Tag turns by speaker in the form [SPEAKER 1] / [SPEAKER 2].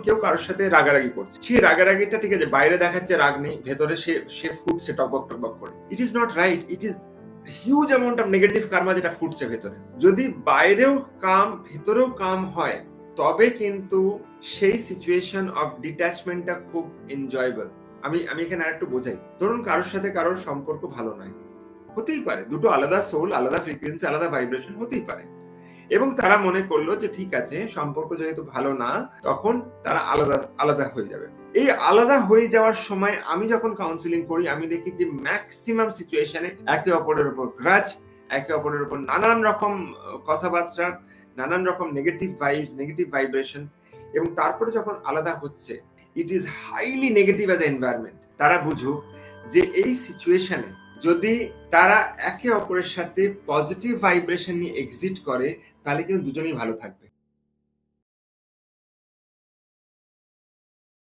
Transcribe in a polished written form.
[SPEAKER 1] কেউ কারোর সাথে রাগারাগি করছে, সেই রাগারাগিটা ঠিক আছে বাইরে দেখাচ্ছে রাগ নেই, ভেতরে সে ফুটছে টকবক টকবক করে। It is not right, it is huge amount of negative karma যেটা ফুটছে ভেতরে। যদি বাইরেও কাম ভেতরেও কাম হয় তবে কিন্তু সেই সিচুয়েশন অফ ডিট্যাচমেন্টটা খুব এনজয়েবল। আমি এখানে আরেকটু বোঝাই। ধরুন কারোর সাথে কারোর সম্পর্ক ভালো নয়, হতেই পারে, দুটো আলাদা সোল, আলাদা ফ্রিকোয়েন্সি, আলাদা ভাইব্রেশন হতেই পারে, এবং তারা মনে করলো যে ঠিক আছে সম্পর্ক যেহেতু ভালো না তখন তারা আলাদা আলাদা হয়ে যাবে। এই আলাদা হয়ে যাওয়ার সময় আমি যখন কাউন্সিলিং করি আমি দেখি যে ম্যাক্সিমাম সিচুয়েশনে একে অপরের উপর গ্রাজ, একে অপরের উপর নানান রকম কথাবার্তা, নানান রকম নেগেটিভ ভাইবস, নেগেটিভ ভাইব্রেশন, এবং তারপরে যখন আলাদা হচ্ছে it is highly negative as environment. তারা বুঝুক যে এই সিচুয়েশনে যদি তারা একে অপরের সাথে পজিটিভ ভাইব্রেশন নিয়ে এক্সিট করে তাহলে কিন্তু দুজনেই ভালো থাকবে।